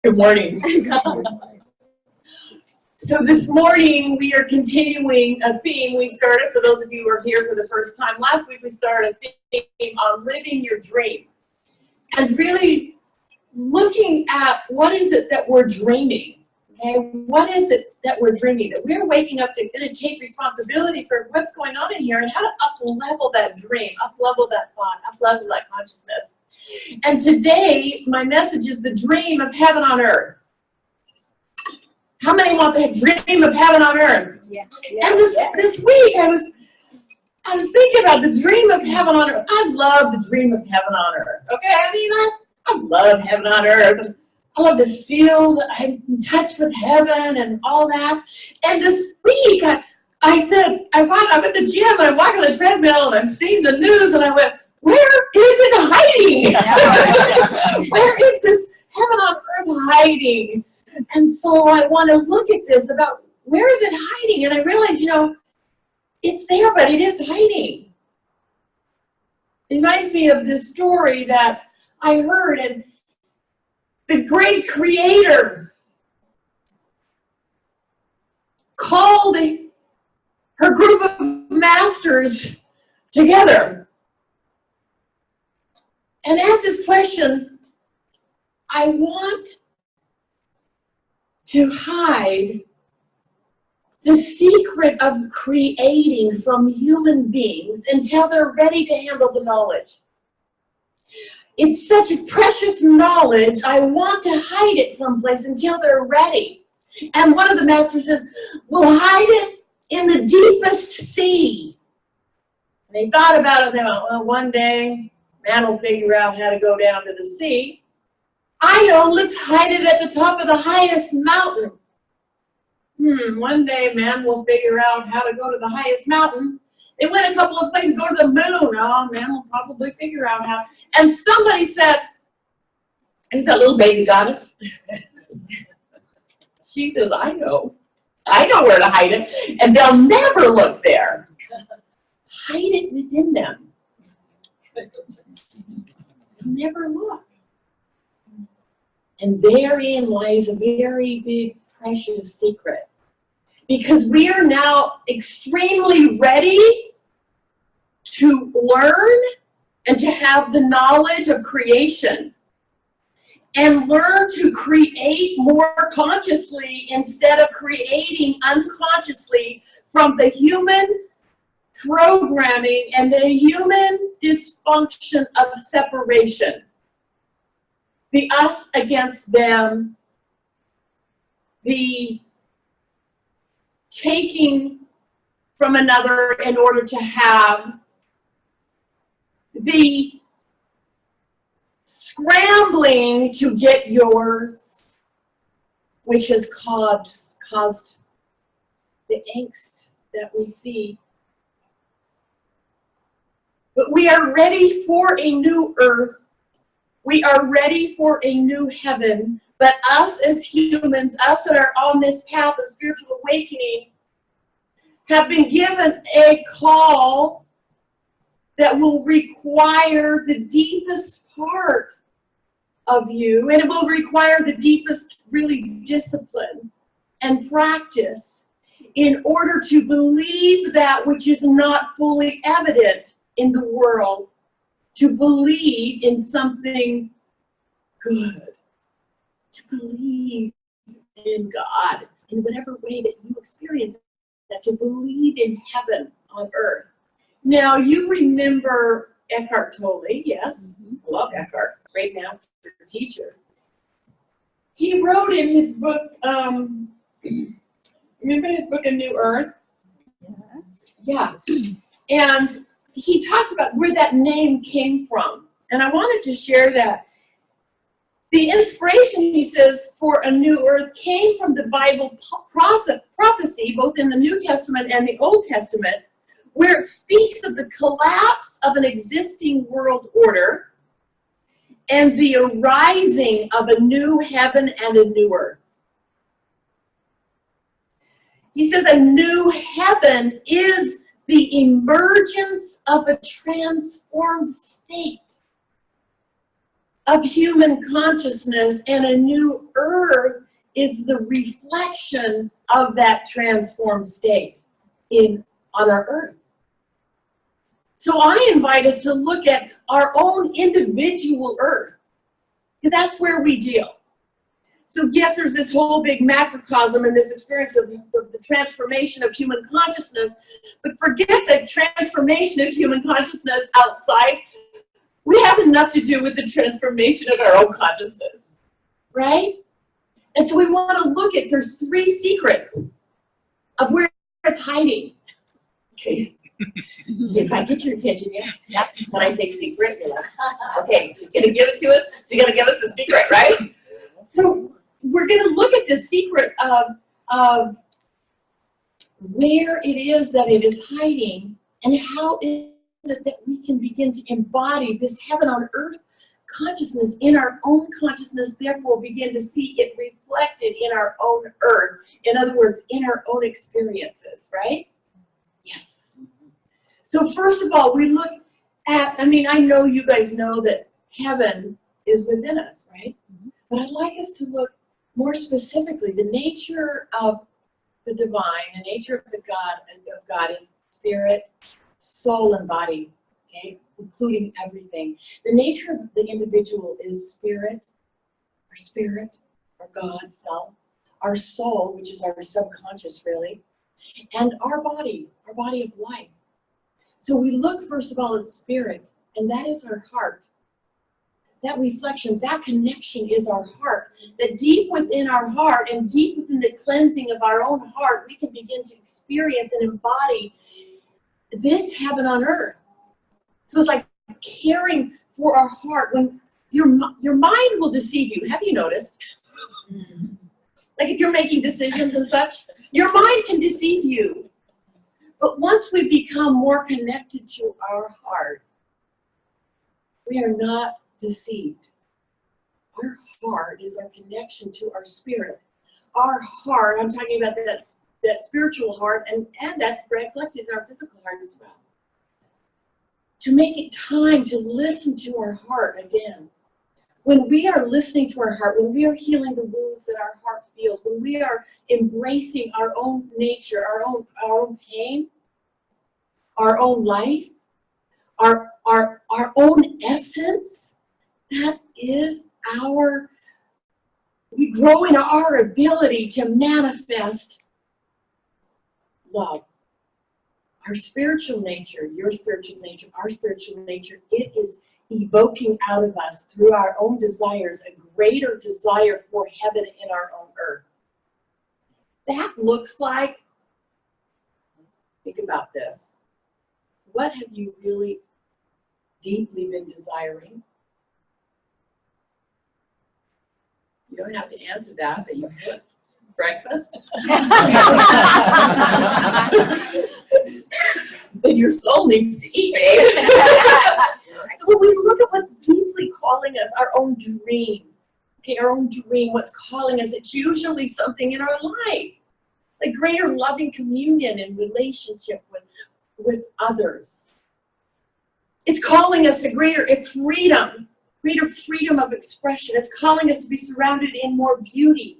Good morning. So this morning we are continuing a theme we started, for those of you who are here for the first time. Last week we started a theme on living your dream and really looking at what is it that we're dreaming. Okay, what is it that we're dreaming? That we're waking up to take responsibility for what's going on in here and how to up-level that dream, up-level that thought, up-level that consciousness. And today, my message is the dream of heaven on earth. How many want the dream of heaven on earth? Yeah. And this week, I was thinking about the dream of heaven on earth. I love the dream of heaven on earth. Okay, I mean, I love heaven on earth. I love to feel that I'm in touch with heaven and all that. And this week, I said, I'm at the gym, and I'm walking the treadmill, and I'm seeing the news, and I went, where is it hiding? Where is this heaven on earth hiding? And so I want to look at this about where is it hiding? And I realized, it's there, but it is hiding. It reminds me of this story that I heard, and the great creator called her group of masters together and asked this question: I want to hide the secret of creating from human beings until they're ready to handle the knowledge. It's such a precious knowledge, I want to hide it someplace until they're ready. And one of the masters says, we'll hide it in the deepest sea. And they thought about it, and they went, well, one day, man will figure out how to go down to the sea. I know, let's hide it at the top of the highest mountain. One day man will figure out how to go to the highest mountain. They went a couple of places, go to the moon. Oh, man will probably figure out how. And somebody said, who's that little baby goddess? She says, I know where to hide it. And they'll never look there. Hide it within them. Never look. And therein lies a very big, precious secret. Because we are now extremely ready to learn and to have the knowledge of creation. And learn to create more consciously instead of creating unconsciously from the human programming and the human dysfunction of separation. The us against them, the taking from another in order to have, the scrambling to get yours, which has caused the angst that we see. But we are ready for a new earth. We are ready for a new heaven, but us as humans, us that are on this path of spiritual awakening, have been given a call that will require the deepest part of you, and it will require the deepest, really, discipline and practice in order to believe that which is not fully evident in the world. To believe in something good, to believe in God, in whatever way that you experience that, to believe in heaven on earth. Now, you remember Eckhart Tolle, yes? I love Eckhart, great master teacher. He wrote in his book, remember his book, A New Earth? Yes. Yeah. And he talks about where that name came from. And I wanted to share that. The inspiration, he says, for A New Earth came from the Bible prophecy, both in the New Testament and the Old Testament, where it speaks of the collapse of an existing world order and the arising of a new heaven and a new earth. He says a new heaven is the emergence of a transformed state of human consciousness, and a new earth is the reflection of that transformed state on our earth. So I invite us to look at our own individual earth, because that's where we deal. So yes, there's this whole big macrocosm and this experience of the transformation of human consciousness, but forget the transformation of human consciousness outside. We have enough to do with the transformation of our own consciousness, right? And so we want to look at, there's 3 secrets of where it's hiding. Okay. If I get your attention, yeah. Yep. When I say secret, you're like, okay, she's going to give it to us. She's going to give us a secret, right? So we're going to look at the secret of where it is that it is hiding, and how is it that we can begin to embody this heaven on earth consciousness in our own consciousness, therefore begin to see it reflected in our own earth. In other words, in our own experiences, right? Yes. So first of all, we look at, I mean, I know you guys know that heaven is within us, right? But I'd like us to look more specifically, the nature of the divine, the nature of God is spirit, soul, and body, okay, including everything. The nature of the individual is spirit, our God self, our soul, which is our subconscious really, and our body of life. So we look first of all at spirit, and that is our heart. That reflection, that connection is our heart. That deep within our heart and deep within the cleansing of our own heart, we can begin to experience and embody this heaven on earth. So it's like caring for our heart. When your mind will deceive you. Have you noticed? Like if you're making decisions and such, your mind can deceive you. But once we become more connected to our heart, we are not deceived. Our heart is our connection to our spirit. Our heart, I'm talking about that spiritual heart, and that's reflected in our physical heart as well. To make it time to listen to our heart again. When we are listening to our heart, when we are healing the wounds that our heart feels, when we are embracing our own nature, our own pain, our own life, our own essence, that is we grow in our ability to manifest love. Our spiritual nature, your spiritual nature, our spiritual nature, it is evoking out of us through our own desires a greater desire for heaven in our own earth. That looks like, think about this. What have you really deeply been desiring? You don't have to answer that, but you could. Breakfast? Then your soul needs to eat, babe. So when we look at what's deeply calling us, our own dream, okay, our own dream, what's calling us, it's usually something in our life, like greater loving communion and relationship with others. It's calling us to greater freedom of expression. It's calling us to be surrounded in more beauty.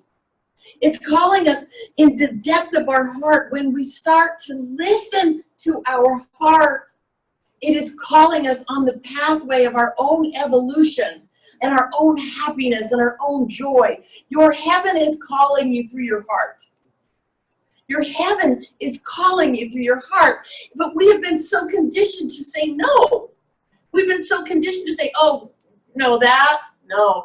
It's calling us in the depth of our heart. When we start to listen to our heart, it is calling us on the pathway of our own evolution and our own happiness and our own joy. Your heaven is calling you through your heart. Your heaven is calling you through your heart. But we have been so conditioned to say no. We've been so conditioned to say, oh, no,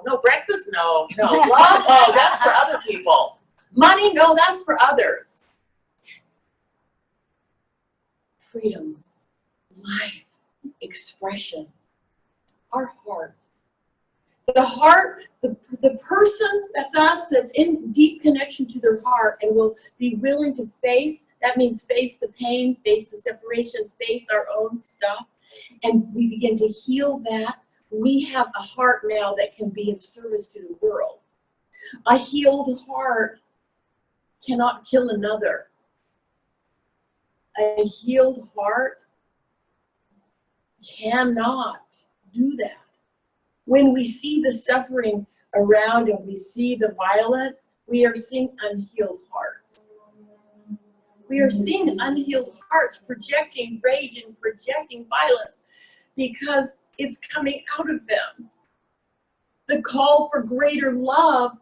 no breakfast, no, love, oh, that's for other people. Money, no, that's for others. Freedom, life, expression, our heart. The heart, the person, that's us, that's in deep connection to their heart and will be willing to face, that means face the pain, face the separation, face our own stuff, and we begin to heal that. We have a heart now that can be of service to the world. A healed heart cannot kill another. A healed heart cannot do that. When we see the suffering around and we see the violence, we are seeing unhealed hearts. We are seeing unhealed hearts projecting rage and projecting violence because it's coming out of them. The call for greater love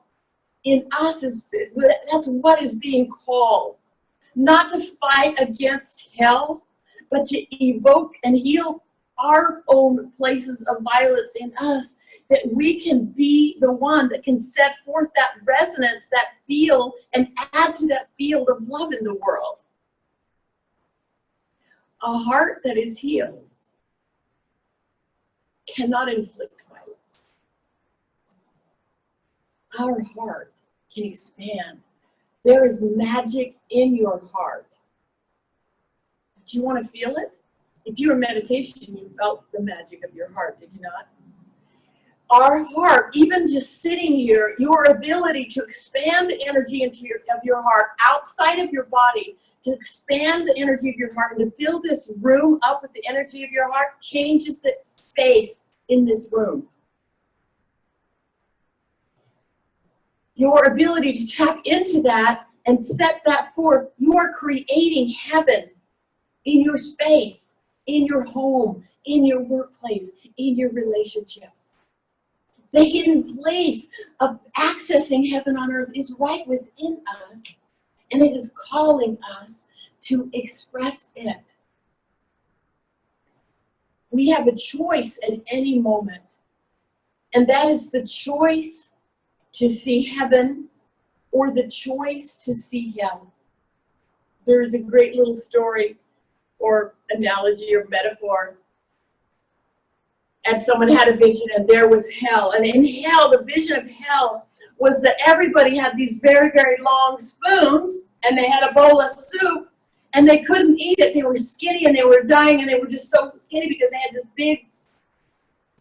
in us that's what is being called. Not to fight against hell, but to evoke and heal our own places of violence in us, that we can be the one that can set forth that resonance, that field, and add to that field of love in the world. A heart that is healed cannot inflict violence. Our heart can expand. There is magic in your heart. Do you want to feel it? If you were in meditation, you felt the magic of your heart, did you not? Our heart, even just sitting here, your ability to expand the energy of your heart outside of your body, to expand the energy of your heart and to fill this room up with the energy of your heart, changes the space in this room. Your ability to tap into that and set that forth, you are creating heaven in your space, in your home, in your workplace, in your relationships. The hidden place of accessing heaven on earth is right within us, and it is calling us to express it. We have a choice at any moment, and that is the choice to see heaven or the choice to see hell. There is a great little story or analogy or metaphor. And someone had a vision and there was hell. And in hell, the vision of hell was that everybody had these very, very long spoons and they had a bowl of soup and they couldn't eat it. They were skinny and they were dying and they were just so skinny because they had this big,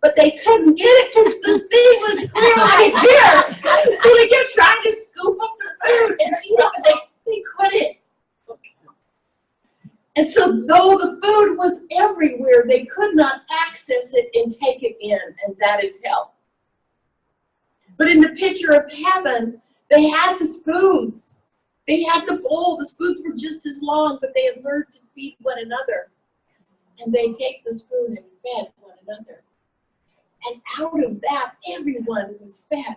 but they couldn't get it because the thing was right here. So they kept trying to scoop up the food and eat it, but they couldn't. And so though the food was everywhere, they could not access it and take it in, and that is hell. But in the picture of heaven, they had the spoons. They had the bowl. The spoons were just as long, but they had learned to feed one another. And they take the spoon and fed one another. And out of that, everyone was fed.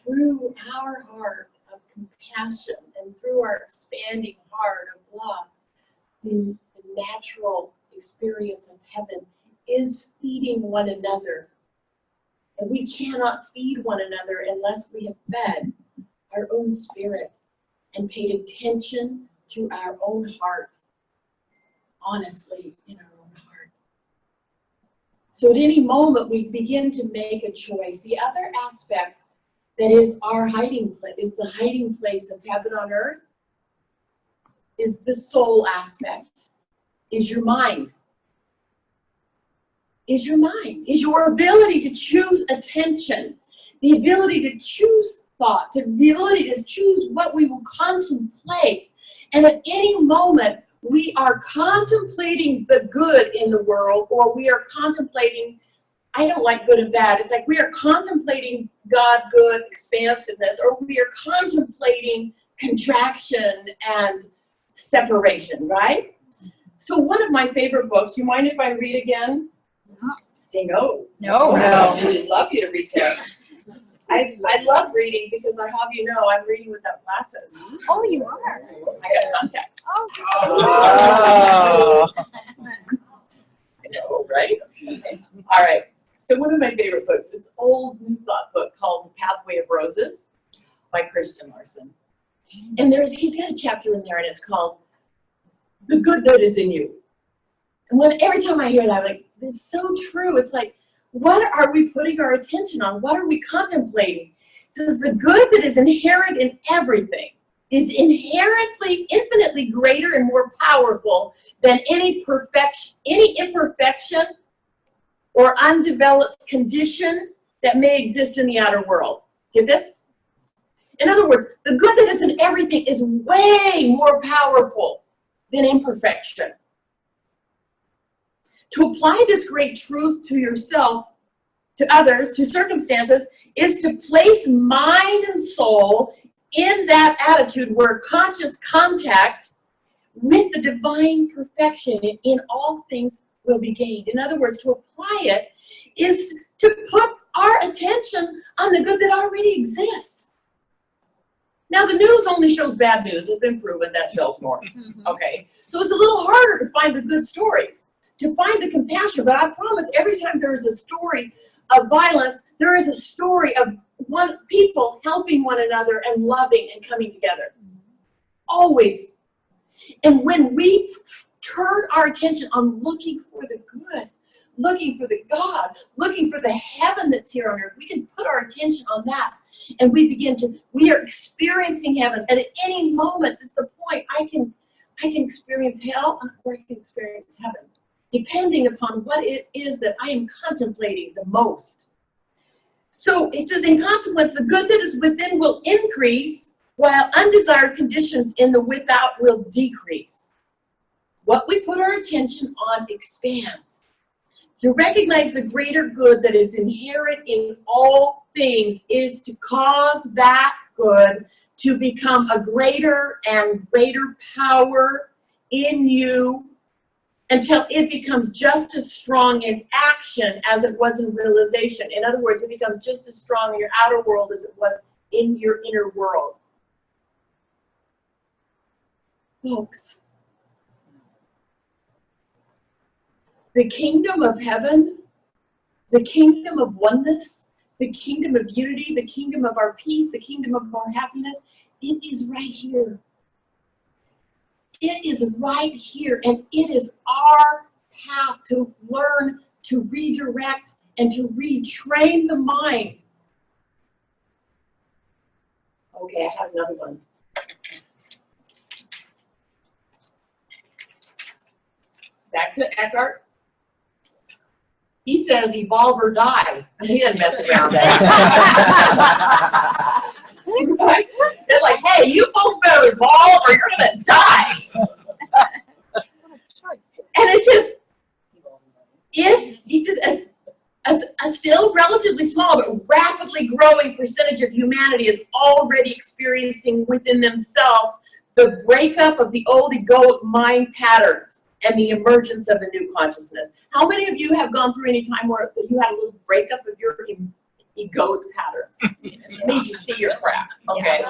Through our heart of compassion and through our expanding heart of love, the natural experience of heaven is feeding one another. And we cannot feed one another unless we have fed our own spirit and paid attention to our own heart, honestly, in our own heart. So at any moment we begin to make a choice. The other aspect that is our hiding place, is the hiding place of heaven on earth, is the soul aspect, is your mind. Is your mind, is your ability to choose attention, the ability to choose thought, the ability to choose what we will contemplate. And at any moment, we are contemplating the good in the world, or we are contemplating, I don't like good and bad, it's like we are contemplating God, good, expansiveness, or we are contemplating contraction and separation, right? So one of my favorite books, do you mind if I read again? No. Say no. No. I would love you to read it. I love reading because I have you know I'm reading without glasses. Oh, you are? I got contacts. Oh. I know, right? Okay. All right. So one of my favorite books, it's an old New Thought book called The Pathway of Roses by Christian Larson. And he's got a chapter in there and it's called The Good That Is in You. And every time I hear that, I'm like, it's so true. It's like, what are we putting our attention on? What are we contemplating? It says the good that is inherent in everything is inherently, infinitely greater and more powerful than any imperfection or undeveloped condition that may exist in the outer world. Get this? In other words, the good that is in everything is way more powerful than imperfection. To apply this great truth to yourself, to others, to circumstances, is to place mind and soul in that attitude where conscious contact with the divine perfection in all things will be gained. In other words, to apply it is to put our attention on the good that already exists. Now, the news only shows bad news. It's been proven that shows more. Okay, so it's a little harder to find the good stories, to find the compassion. But I promise, every time there is a story of violence, there is a story of people helping one another and loving and coming together. Always. And when we turn our attention on looking for the good, looking for the God, looking for the heaven that's here on earth, we can put our attention on that. And we are experiencing heaven. And at any moment, that's the point, I can experience hell or I can experience heaven, depending upon what it is that I am contemplating the most. So it says, in consequence, the good that is within will increase, while undesired conditions in the without will decrease. What we put our attention on expands. To recognize the greater good that is inherent in all things is to cause that good to become a greater and greater power in you until it becomes just as strong in action as it was in realization. In other words, it becomes just as strong in your outer world as it was in your inner world. Folks, the kingdom of heaven, the kingdom of oneness, the kingdom of unity, the kingdom of our peace, the kingdom of our happiness, it is right here. It is right here, and it is our path to learn, to redirect, and to retrain the mind. Okay, I have another one. Back to Eckhart. He says evolve or die. He doesn't mess around that. It's like, hey, you folks better evolve or you're going to die. And it says, he says, a still relatively small but rapidly growing percentage of humanity is already experiencing within themselves the breakup of the old egoic mind patterns and the emergence of a new consciousness. How many of you have gone through any time where you had a little breakup of your egoic patterns? It made you see your crap, okay?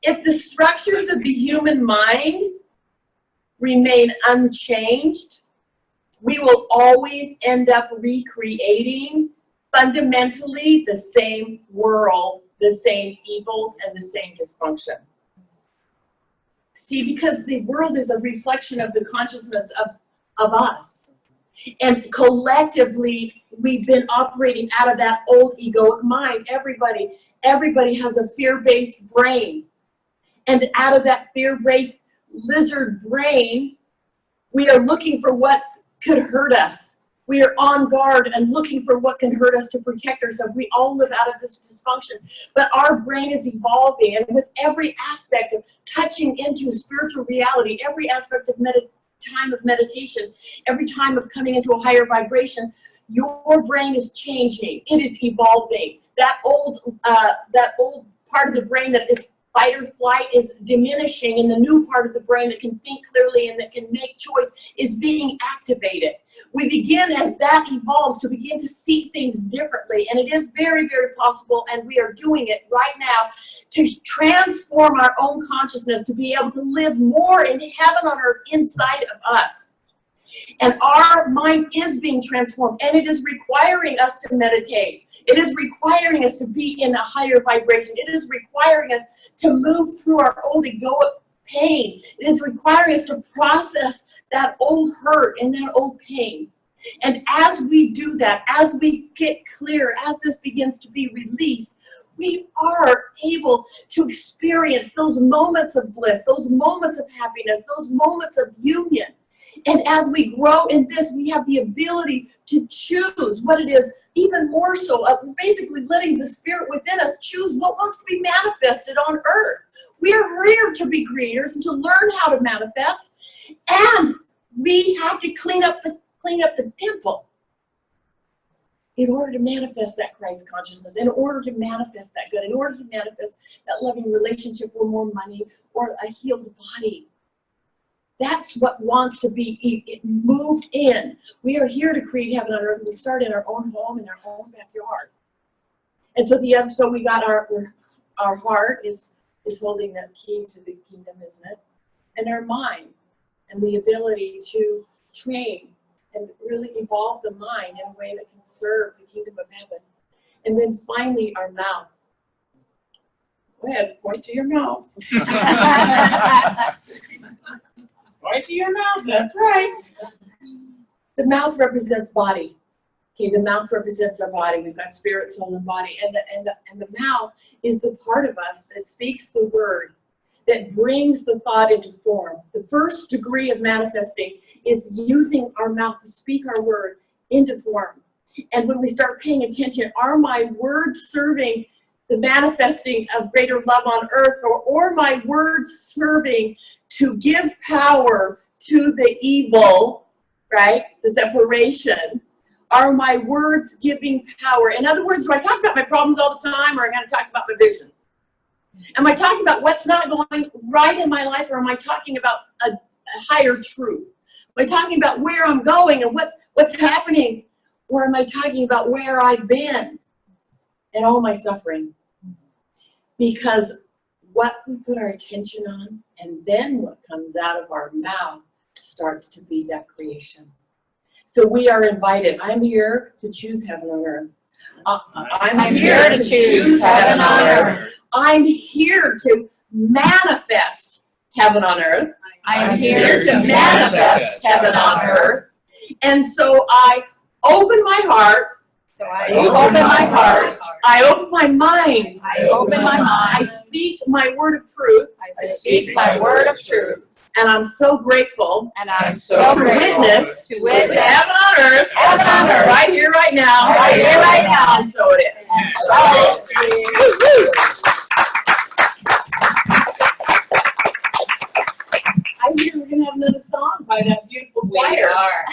If the structures of the human mind remain unchanged, we will always end up recreating fundamentally the same world, the same evils, and the same dysfunction. See, because the world is a reflection of the consciousness of us. And collectively, we've been operating out of that old egoic mind. Everybody has a fear-based brain. And out of that fear-based lizard brain, we are looking for what could hurt us. We are on guard and looking for what can hurt us to protect ourselves. We all live out of this dysfunction. But our brain is evolving, and with every aspect of touching into spiritual reality, every aspect of time of meditation, every time of coming into a higher vibration, your brain is changing. It is evolving. That old part of the brain that is fight or flight is diminishing, and the new part of the brain that can think clearly and that can make choice is being activated. We begin, as that evolves, to begin to see things differently, and it is very, very possible, and we are doing it right now, to transform our own consciousness, to be able to live more in heaven on earth inside of us. And our mind is being transformed, and it is requiring us to meditate. It is requiring us to be in a higher vibration. It is requiring us to move through our old egoic pain. It is requiring us to process that old hurt and that old pain. And as we do that, as we get clear, as this begins to be released, we are able to experience those moments of bliss, those moments of happiness, those moments of union. And as we grow in this, we have the ability to choose what it is, even more so, basically letting the spirit within us choose what wants to be manifested on earth. We are here to be creators and to learn how to manifest. And we have to clean up the clean up the temple in order to manifest that Christ consciousness, in order to manifest that good, in order to manifest that loving relationship or more money or a healed body. That's what wants to be moved in. We are here to create heaven on earth. We start in our own home, in our own backyard. And so so we got our heart is holding that key to the kingdom, isn't it? And our mind and the ability to train and really evolve the mind in a way that can serve the kingdom of heaven. And then finally, our mouth. Go ahead, point to your mouth. Point to your mouth, that's right. The mouth represents body. Okay, the mouth represents our body. We've got spirit, soul, and body. And the mouth is the part of us that speaks the word, that brings the thought into form. The first degree of manifesting is using our mouth to speak our word into form. And when we start paying attention, are my words serving the manifesting of greater love on earth, or my words serving to give power to the evil, right? The separation. Are my words giving power? In other words, do I talk about my problems all the time, or am I going to talk about my vision? Am I talking about what's not going right in my life, or am I talking about a higher truth? Am I talking about where I'm going and what's happening? Or am I talking about where I've been and all my suffering? Because what we put our attention on, and then what comes out of our mouth, starts to be that creation. So we are invited. I'm here to choose heaven on earth. I'm here to choose heaven on earth. I'm here to manifest heaven on earth. I'm here to manifest heaven on earth. And so I open my heart. I open my mind. I speak my word of truth. And I'm so grateful. To witness heaven on earth. Right here, right now. And so it is. I hear we're going to have another song by that beautiful choir. We are.